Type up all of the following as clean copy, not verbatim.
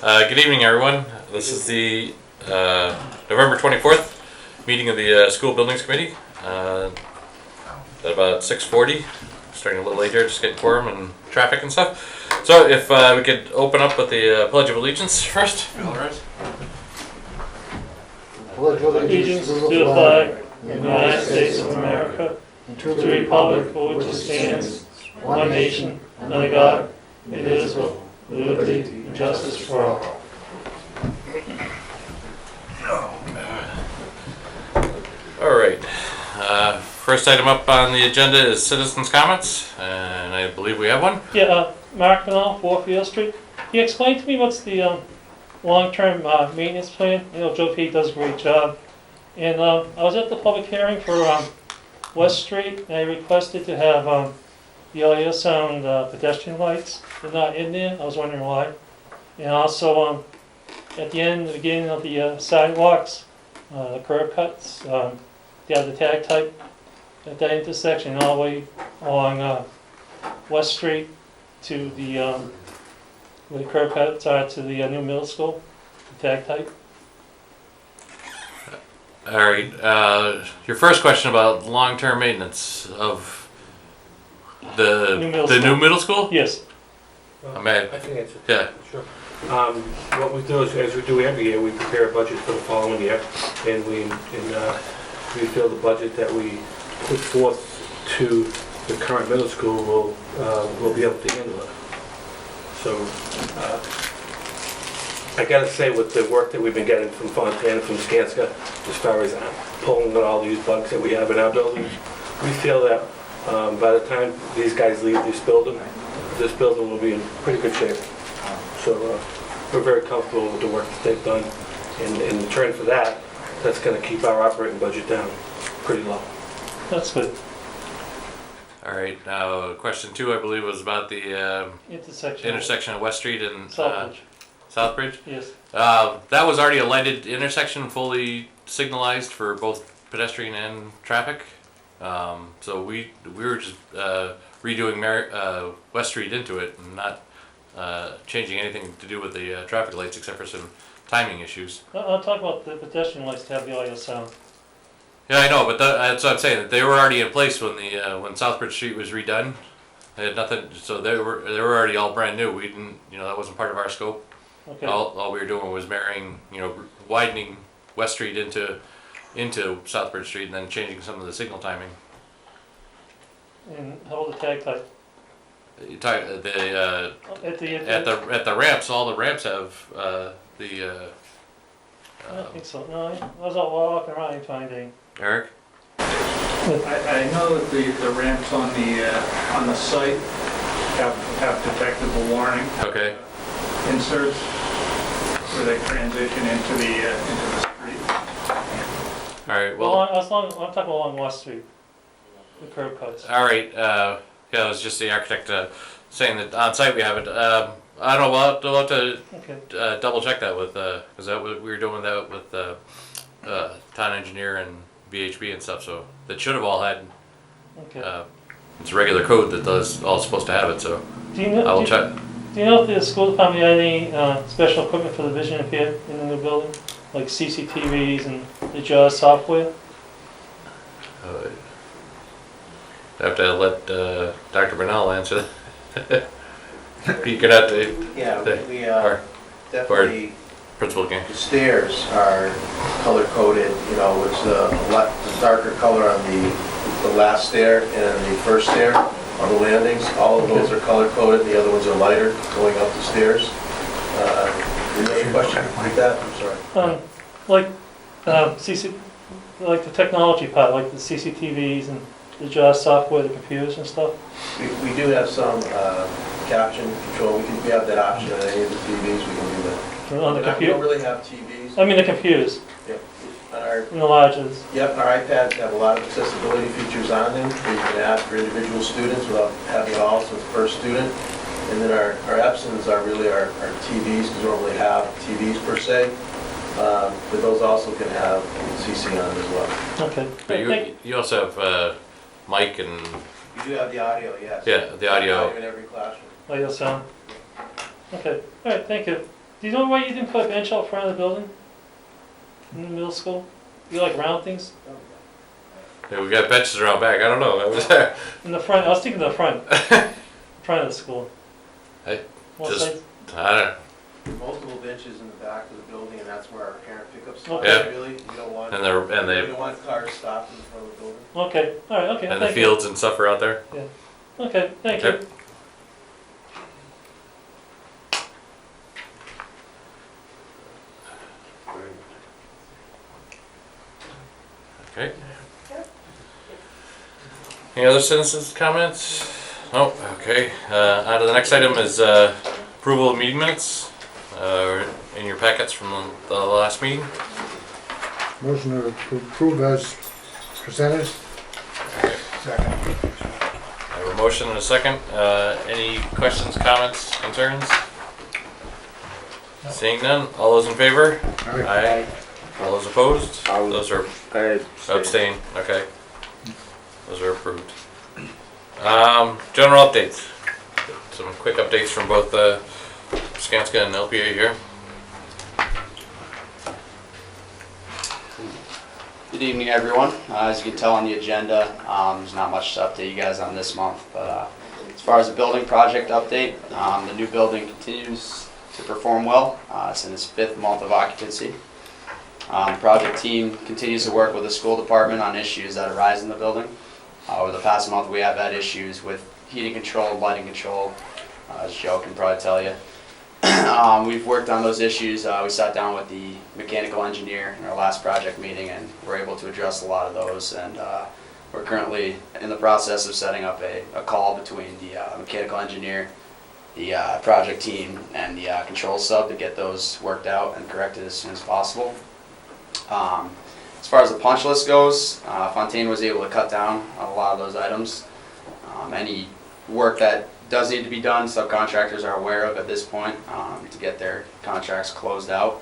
Good evening, everyone. This is the November 24th meeting of the School Buildings Committee. At about 6:40, starting a little late here, just getting quorum and traffic and stuff. So if we could open up with the Pledge of Allegiance first. All right. Pledge allegiance to the flag of the United States of America, and to the republic for which it stands, one nation, under God, indivisible, with liberty and justice for all. All right. First item up on the agenda is citizens' comments, and I believe we have one. Yeah, Mark Fennell, 4 Field Street. Can you explain to me what's the long-term maintenance plan? You know, Joe Pete does a great job. And I was at the public hearing for West Street, and I requested to have the audio sound pedestrian lights. They're not in there. I was wondering why. And also at the beginning of the sidewalks, the curb cuts, they have the tag type at that intersection all the way along West Street to the where the curb cuts are to the new middle school, the tag type. All right. Your first question about long-term maintenance of the new middle school? Yes. I mean, I can answer. yeah. Sure. What we do is, as we do every year, we prepare a budget for the following year, and we feel the budget that we put forth to the current middle school will be able to handle it. So, I gotta say, with the work that we've been getting from Fontana, from Skanska, as far as pulling out all these bugs that we have in our buildings, we feel that by the time these guys leave this building will be in pretty good shape. So we're very comfortable with the work that they've done. And in return for that, that's going to keep our operating budget down pretty low. That's good. All right. Now, question 2, I believe, was about the intersection of West Street and Southbridge. Yes. That was already a lighted intersection, fully signalized for both pedestrian and traffic. So we were just redoing West Street into it and not changing anything to do with the traffic lights except for some timing issues. I'll talk about the pedestrian lights to have the audio sound. Yeah, I know, but that's what I'm saying. That they were already in place when when Southbridge Street was redone. They had nothing, so they were already all brand new. We didn't, that wasn't part of our scope. Okay. All we were doing was marrying, widening West Street into Southbridge Street and then changing some of the signal timing. And how about the tag type? At the ramps, all the ramps have the. I don't think so. No, I was out walking around and finding. Eric. I know that the ramps on the site have detectable warning. Okay. Inserts where they transition into the street. All right. Well, I'm talking along West Street, the curb cuts. All right. Yeah, it was just the architect saying that on site we have it. I don't know. We'll have to double check that with because we were doing that with town engineer and VHB and stuff. So that should have all had. Okay. It's a regular code that does all supposed to have it. So I will check. Do you know if the school department had any special equipment for the vision impaired in the new building, like CCTVs and the JAWS software? I have to let Dr. Bernal answer that. You could have to. Yeah, we definitely. Principal game. The stairs are color coded. It's a darker color on the last stair and the first stair on the landings. All of those are color coded. The other ones are lighter going up the stairs. Any question like that? I'm sorry. Like the technology part, like the CCTVs and the JAWS software, the computers and stuff. We do have some caption control. We have that option on any of the TVs. We can do that. On the We computer? don't really have TVs. I mean the computers. Yep. On our In the lodges. Yep, our iPads have a lot of accessibility features on them that you can add for individual students without having it all, so it's per student. And then our Epsons are really our TVs, because we don't really have TVs per se. But those also can have CC on as well. Okay. But you also have mic and. You do have the audio, yes. Yeah, the audio. In every classroom. Audio sound. Okay. All right. Thank you. Do you know why you didn't put a bench out front of the building? In the middle school? You like round things? Yeah, we got benches around back. I don't know. I was In the front, I was thinking the front. Front of the school. I Well, just- sides? I don't know. Multiple benches in the back of the building, and that's where our parent pickups Okay. are, really. You don't want, And you they don't want cars stopped in front of the building. Okay, alright, okay, and the thank you. fields and stuff are out there. Okay, thank Okay. you. Okay. Any other citizens' comments? Oh, okay. On to the next item is approval of meeting minutes in your packets from the last meeting. Motion to approve as presented. I have a motion and a second. Any questions, comments, concerns? Seeing none. All those in favor? Aye. All those opposed? Those are abstain. Okay. Those are approved. General updates. Some quick updates from both Skanska and LPA here. Good evening, everyone. As you can tell on the agenda, there's not much to update you guys on this month, but as far as the building project update, the new building continues to perform well. It's in its 5th month of occupancy. The project team continues to work with the school department on issues that arise in the building. Over the past month, we have had issues with heating control, lighting control, as Joe can probably tell you. We've worked on those issues. We sat down with the mechanical engineer in our last project meeting and were able to address a lot of those. And we're currently in the process of setting up a call between the mechanical engineer, the project team, and the control sub to get those worked out and corrected as soon as possible. As far as the punch list goes, Fontaine was able to cut down on a lot of those items. Any work that does need to be done, subcontractors are aware of at this point to get their contracts closed out.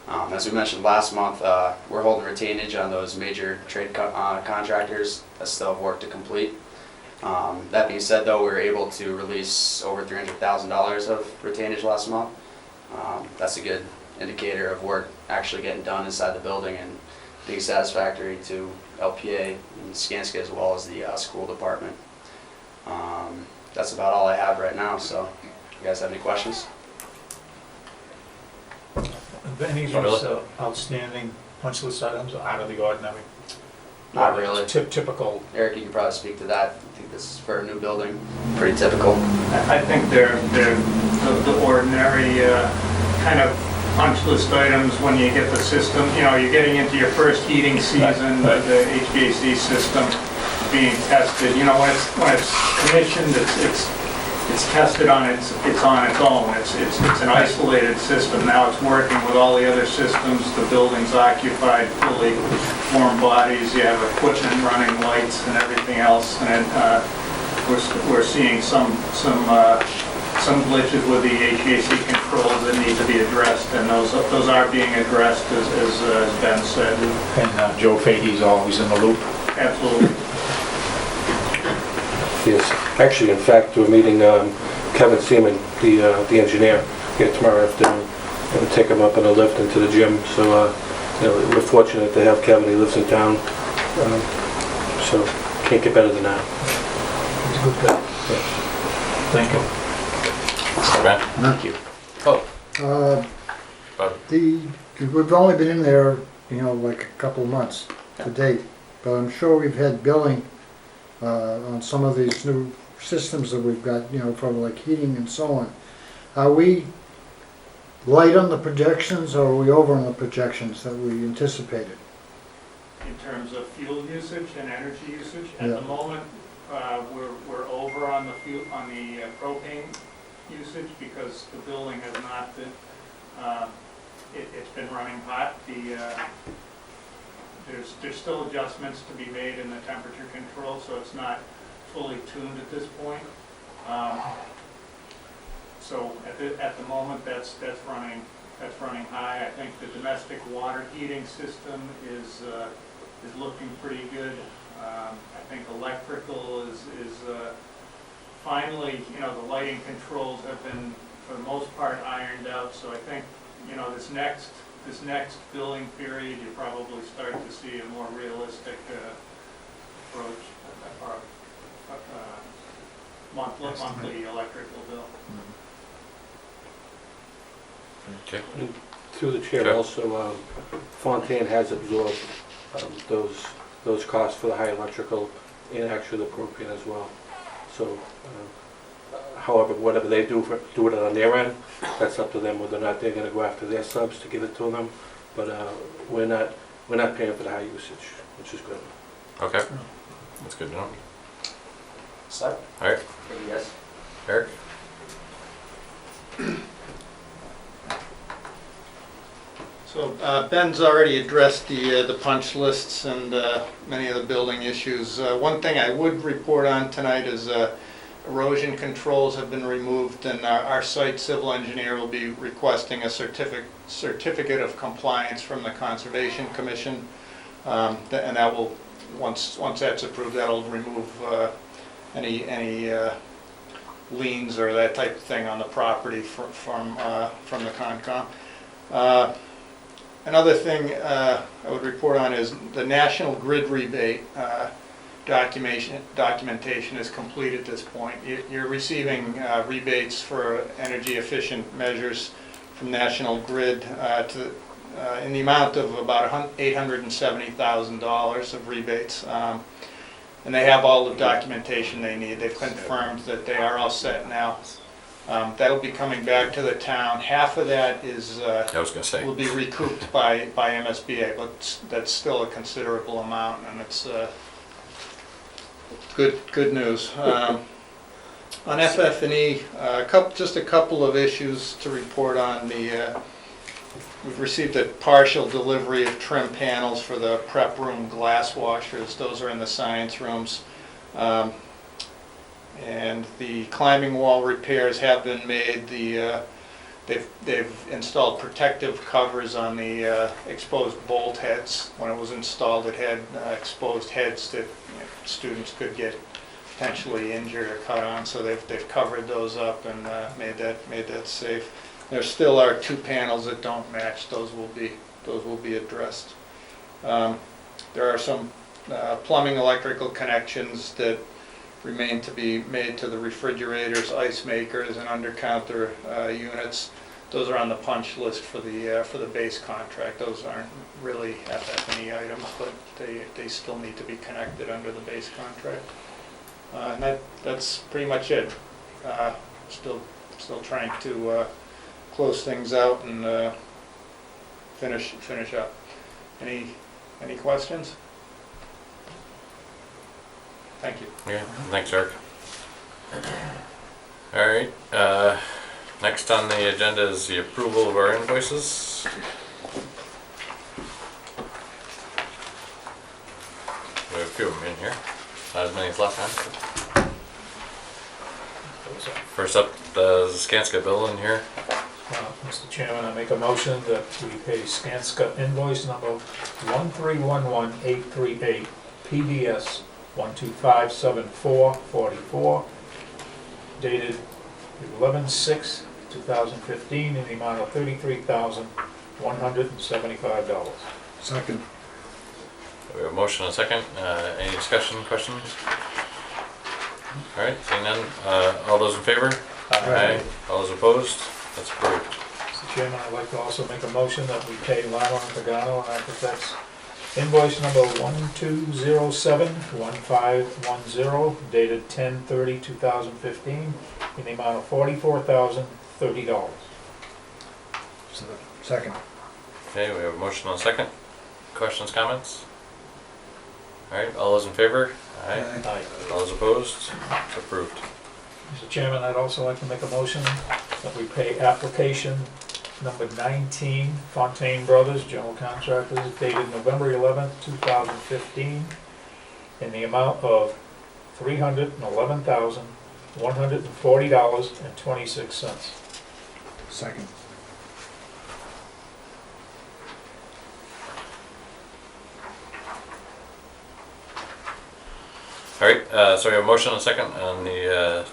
As we mentioned last month, we're holding retainage on those major trade contractors that still have work to complete. That being said, though, we were able to release over $300,000 of retainage last month. That's a good indicator of work actually getting done inside the building and being satisfactory to LPA and Skanska as well as the school department. That's about all I have right now, so you guys have any questions? Have any of those outstanding punch list items out of the ordinary? Not really. Typical. Eric, you can probably speak to that. I think this is for a new building, pretty typical. I think they're the ordinary kind of punch list items when you get the system, you know, you're getting into your first heating season, the HVAC system being tested. You know, when it's commissioned, it's tested on it's on its own. It's an isolated system. Now it's working with all the other systems. The building's occupied, fully warm bodies. You have equipment running, lights and everything else. And we're seeing some glitches with the HVAC controls that need to be addressed, and those are being addressed as Ben said. And Joe Fahey's always in the loop. Absolutely. Yes, actually, in fact, we're meeting Kevin Seaman, the engineer, here tomorrow afternoon, and take him up in a lift into the gym. So, you know, we're fortunate to have Kevin. He lives in town, so can't get better than that. He's a good guy. Thank you. Thank you. Oh, We've only been in there, you know, like a couple of months to date, but I'm sure we've had billing on some of these new systems that we've got, you know, for like heating and so on. Are we light on the projections, or are we over on the projections that we anticipated? In terms of fuel usage and energy usage, at Yeah. the moment, we're over on the propane usage because the building has not been, it's been running hot. There's still adjustments to be made in the temperature control, so it's not fully tuned at this point. So at the moment, that's running high. I think the domestic water heating system is looking pretty good. I think electrical is finally, you know, the lighting controls have been for the most part ironed out, so I think, you know, this next billing period, you probably start to see a more realistic approach, or monthly electrical bill. Okay. Through the chair, Sure. also, Fontaine has absorbed those costs for the high electrical and actually the propane as well. So, however, whatever they do it on their end, that's up to them, whether or not they're gonna go after their subs to give it to them. But we're not paying for the high usage, which is good. Okay. That's good to know. So, All right. yes. Eric? So Ben's already addressed the punch lists and many of the building issues. One thing I would report on tonight is erosion controls have been removed, and our site civil engineer will be requesting a certificate of compliance from the Conservation Commission. And that will, once that's approved, that'll remove any liens or that type of thing on the property from the Concom. Another thing I would report on is the National Grid rebate documentation is complete at this point. You're receiving rebates for energy efficient measures from National Grid in the amount of about $870,000 of rebates. And they have all the documentation they need. They've confirmed that they are all set now. That'll be coming back to the town. Half of that is I was gonna say. will be recouped by MSBA, but that's still a considerable amount, and it's good news. On FF&E, just a couple of issues to report on. We've received a partial delivery of trim panels for the prep room glass washers. Those are in the science rooms. And the climbing wall repairs have been made. They've installed protective covers on the exposed bolt heads. When it was installed, it had exposed heads that students could get potentially injured or cut on. So they've covered those up and made that safe. There still are two panels that don't match. Those will be addressed. There are some plumbing electrical connections that remain to be made to the refrigerators, ice makers, and under-counter units. Those are on the punch list for the base contract. Those aren't really FF&E items, but they still need to be connected under the base contract. And that's pretty much it. Still trying to close things out and finish up. Any questions? Thank you. Yeah, thanks, Eric. All right, next on the agenda is the approval of our invoices. We have a few of them in here, not as many as last time. First up, the Skanska bill in here. Mr. Chairman, I make a motion that we pay Skanska invoice number 1311838 PDS 1257444, dated 11/6/2015, in the amount of $33,175. Second. We have a motion and a second. Any discussion, questions? All right, seeing none. All those in favor? Aye. All those opposed? That's approved. Mr. Chairman, I'd like to also make a motion that we pay Lama and Pagano Architects invoice number 12071510, dated 10/30/2015, in the amount of $44,030. Second. Okay, we have a motion and a second. Questions, comments? All right, all those in favor? Aye. Aye. All those opposed? It's approved. Mr. Chairman, I'd also like to make a motion that we pay application number 19, Fontaine Brothers, general contractors, dated November 11th, 2015, in the amount of $311,140.26. Second. All right, so we have a motion and a second on the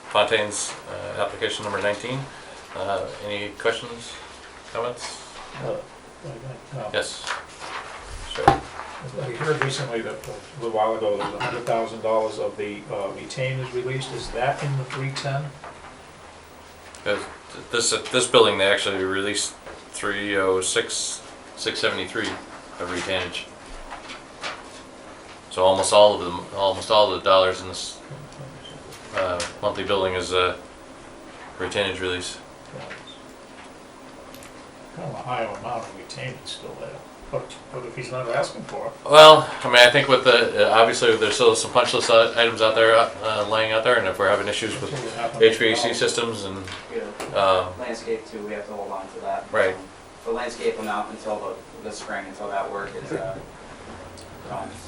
Fontaine's application number 19. Any questions, comments? Yes. Sure. I heard recently that a little while ago, there was $100,000 of the retainers released. Is that in the 310? This building, they actually released 306,673 of retainage. So almost all of the dollars in this monthly billing is retainage release. Kind of a high amount of retainage still there. But if he's not asking for it. Well, I mean, I think with the, obviously there's still some punch list items out there, laying out there, and if we're having issues with HVAC systems and, Landscape too, we have to hold on to that. Right. The landscape amount until the spring, until that work is done,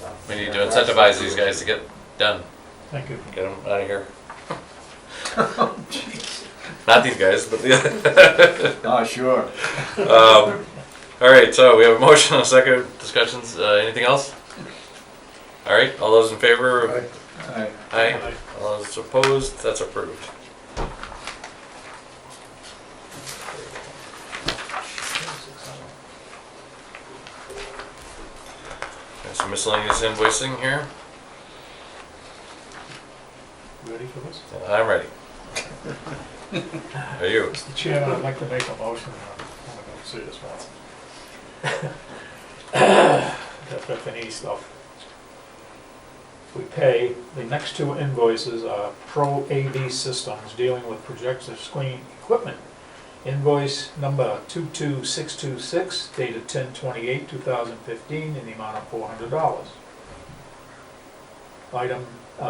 so. we need to incentivize these guys to get done, Thank you. get them out of here. Not these guys, but the Oh, sure. all right, so we have a motion and a second. Discussions. Anything else? All right, all those in favor? Aye. Aye. All those opposed? That's approved. There's some miscellaneous invoicing here. Ready for this? I'm ready. Are you? Mr. Chairman, I'd like to make a motion. I'm going to see this once. FF&E stuff. We pay, the next two invoices are Pro AV Systems dealing with projector screen equipment. Invoice number 22626 dated 10/28/2015 in the amount of $400.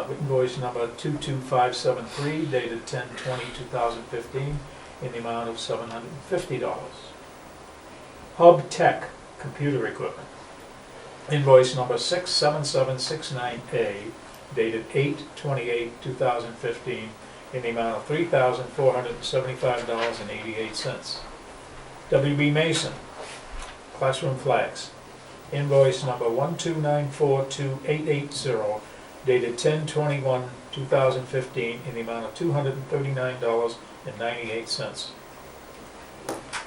Invoice number 22573 dated 10/20/2015 in the amount of $750. Hub Tech computer equipment. Invoice number 67769A dated 8/28/2015 in the amount of $3,475.88. WB Mason classroom flags. Invoice number 1294280 dated 10/21/2015 in the amount of $239.98.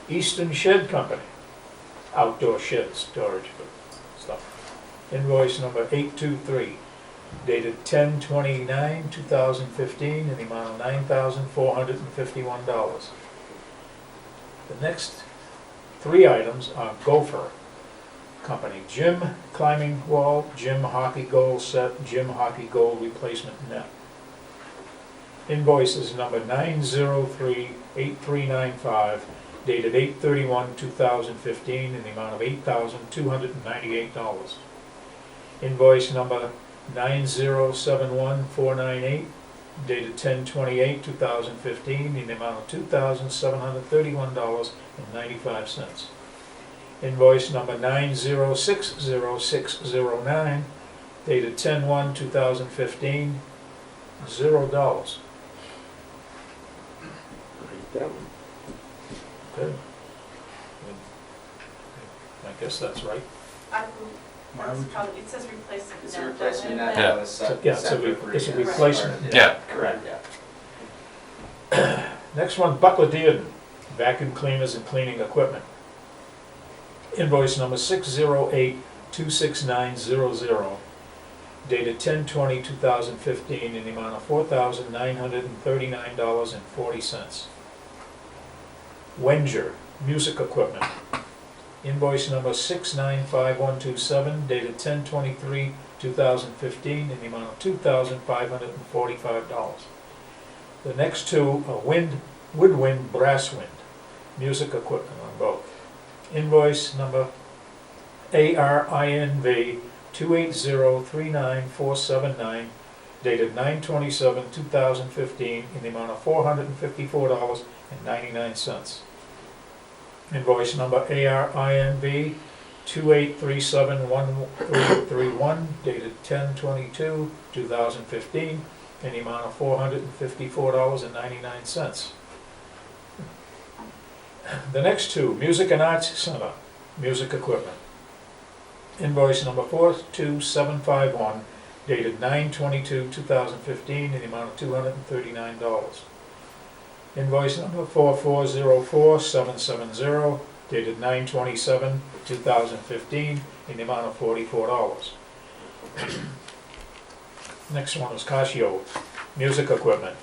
Eastern Shed Company, outdoor shed storage stuff. Invoice number 823 dated 10/29/2015 in the amount of $9,451. The next three items are Gopher Company, gym climbing wall, gym hockey goal set, gym hockey goal replacement net. Invoices number 9038395 dated 8/31/2015 in the amount of $8,298. Invoice number 9071498 dated 10/28/2015 in the amount of $2,731.95. Invoice number 9060609 dated 10/1/2015, $0. Good. I guess that's right. It says replacement. It's a replacement net. Yeah. That was Yeah, it's a replacement. Yeah. Correct, yeah. Next one, Buckler Dearden, vacuum cleaners and cleaning equipment. Invoice number 608-26900, dated 10/20/2015 in the amount of $4,939.40. Wenger, music equipment. Invoice number 6951127, dated 10/23/2015 in the amount of $2,545. The next two are Woodwind Brass Wind, music equipment on both. Invoice number ARINV 2803949, dated 9/27/2015 in the amount of $454.99. Invoice number ARINV 2837131, dated 10/22/2015 in the amount of $454.99. The next two, Music and Arts Center, music equipment. Invoice number 42751, dated 9/22/2015 in the amount of $239. Invoice number 4404770, dated 9/27/2015, in the amount of $44. Next one is Casio Music Equipment.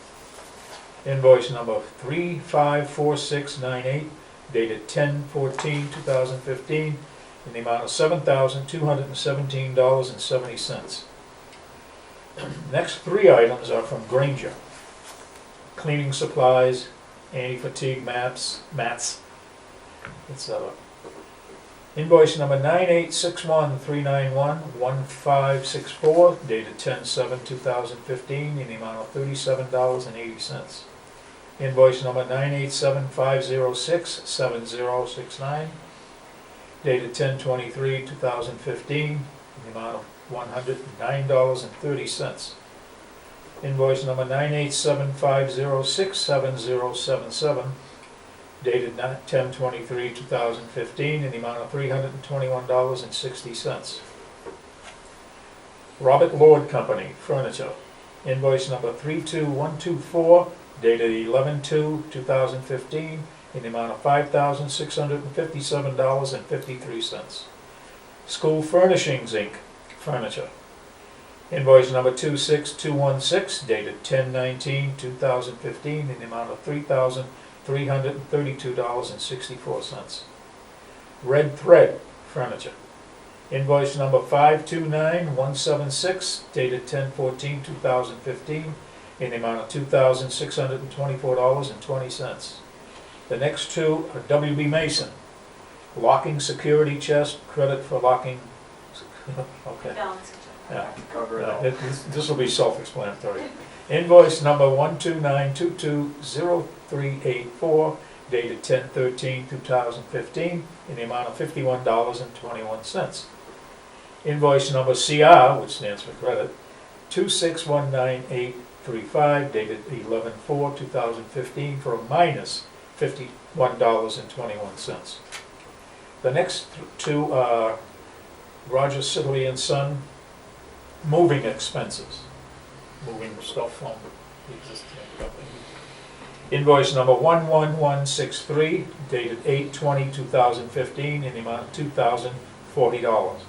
Invoice number 354698, dated 10/14/2015, in the amount of $7,217.70. Next three items are from Granger. Cleaning supplies, anti-fatigue mats, etc. Invoice number 98613911564, dated 10/7/2015, in the amount of $37.80. Invoice number 987506769, dated 10/23/2015, in the amount of $109.30. Invoice number 987506777, dated 10/23/2015, in the amount of $321.60. Robert Lord Company, Furniture. Invoice number 32124, dated 11/2/2015, in the amount of $5,657.53. School Furnishings, Inc., Furniture. Invoice number 26216, dated 10/19/2015, in the amount of $3,332.64. Red Thread Furniture. Invoice number 529176, dated 10/14/2015, in the amount of $2,624.20. The next two are WB Mason. Locking security chest, credit for locking. Okay. Balance. Yeah. Cover it all. This will be self-explanatory. Invoice number 129220384, dated 10/13/2015, in the amount of $51.21. Invoice number CR, which stands for credit, 2619835, dated 11/4/2015, for a minus $51.21. The next two are Roger Sidley and Son, moving expenses, moving stuff from the existing company. Invoice number 11163, dated 8/20/2015, in the amount of $2,040.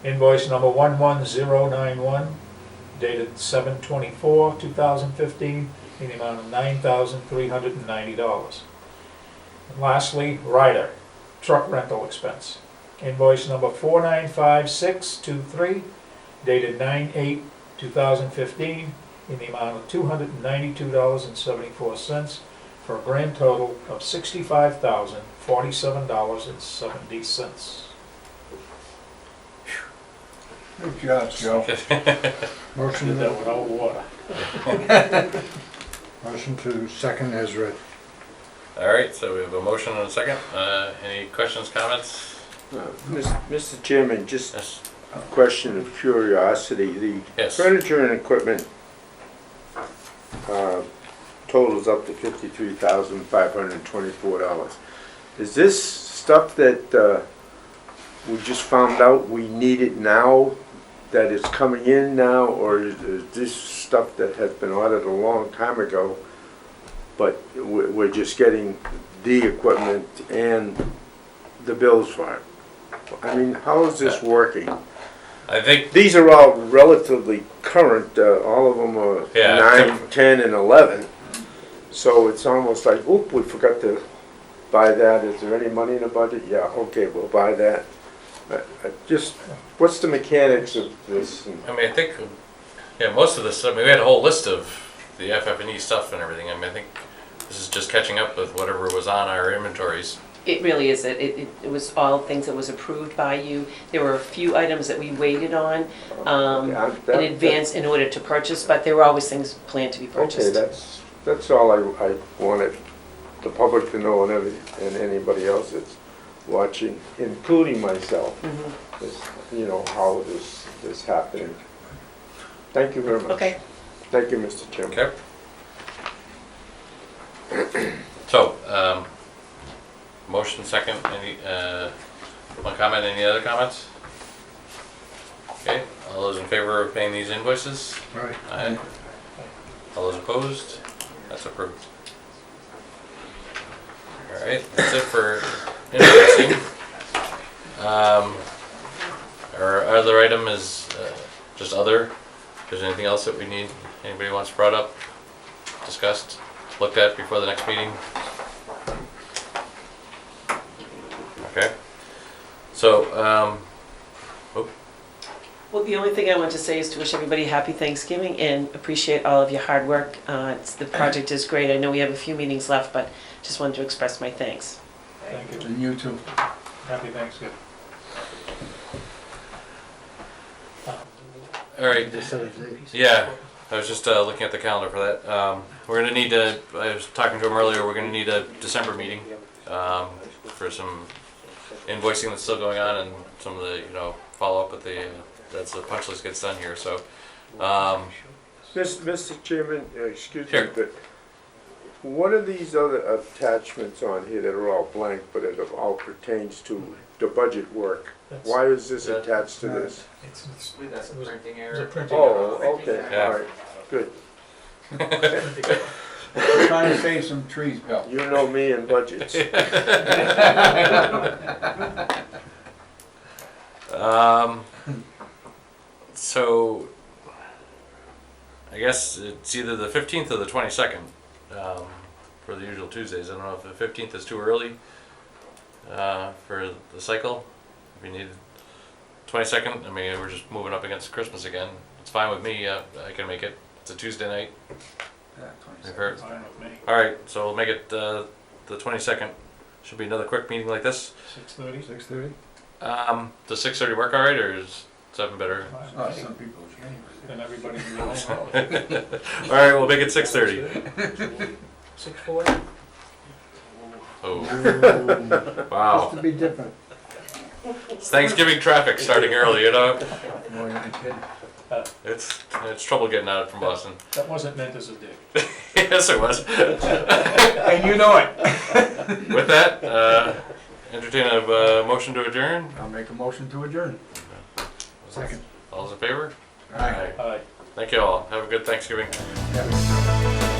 Invoice number 11091, dated 7/24/2015, in the amount of $9,390. And lastly, Ryder, truck rental expense. Invoice number 495623, dated 9/8/2015, in the amount of $292.74, for a grand total of $65,047.70. Good job, Joe. Motion Did that without water. motion to second as read. All right, so we have a motion and a second. Any questions, comments? Mr. Chairman, just Yes. a question of curiosity. The Yes. furniture and equipment totals up to $53,524. Is this stuff that we just found out we need it now, that it's coming in now, or is this stuff that has been ordered a long time ago, but we're just getting the equipment and the bills for it? I mean, how is this working? I think, These are all relatively current, all of them are Yeah, 9, 10, and 11. So it's almost like, oop, we forgot to buy that. Is there any money in the budget? Yeah, okay, we'll buy that. Just, what's the mechanics of this? I mean, I think, yeah, most of this, I mean, we had a whole list of the FF&E stuff and everything. I mean, I think this is just catching up with whatever was on our inventories. It really is. It was all things that was approved by you. There were a few items that we waited on in advance in order to purchase, but there were always things planned to be purchased. Okay, that's all I wanted the public to know, and anybody else that's watching, including myself, is, you know, how this is happening. Thank you very much. Okay. Thank you, Mr. Chairman. Okay. So, motion second, any, one comment, any other comments? Okay, all those in favor of paying these invoices? Right. Aye. All those opposed? That's approved. All right, that's it for introducing. Our other item is just other. If there's anything else that we need, anybody wants brought up, discussed, looked at before the next meeting? Okay. So, Well, the only thing I want to say is to wish everybody happy Thanksgiving and appreciate all of your hard work. The project is great. I know we have a few meetings left, but just wanted to express my thanks. Thank you. And you too. Happy Thanksgiving. all right. Just set a date. Yeah, I was just looking at the calendar for that. We're gonna need to, I was talking to him earlier, we're gonna need a December meeting for some invoicing that's still going on and some of the, follow up with the, that's the punch list gets done here, so. Mr. Chairman, excuse me, Sure. but what are these other attachments on here that are all blank, but it all pertains to the budget work? That's- Why is this That- attached to this? It's, That's a printing it was a error. printing error. Oh, okay, Yeah. all right, good. Trying to save some trees, Bill. You know me and budgets. So, I guess it's either the 15th or the 22nd for the usual Tuesdays. I don't know if the 15th is too early for the cycle. If you need 22nd, I mean, we're just moving up against Christmas again. It's fine with me. I can make it. It's a Tuesday night. You've heard. Fine with me. All right, so we'll make it the 22nd. Should be another quick meeting like this. 6:30? 6:30? Does 6:30 work all right, or is 7 better? Some people, January. Then everybody can go home. All right, we'll make it 6:30. 6:40? Oh, wow. Just to be different. It's Thanksgiving traffic starting early, More than a kid. It's trouble getting out from Boston. That wasn't meant as a dig. Yes, it was. And you know it. With that, entertain a motion to adjourn. I'll make a motion to adjourn. Second. All those in favor? Aye. Aye. Thank you all. Have a good Thanksgiving. Yeah.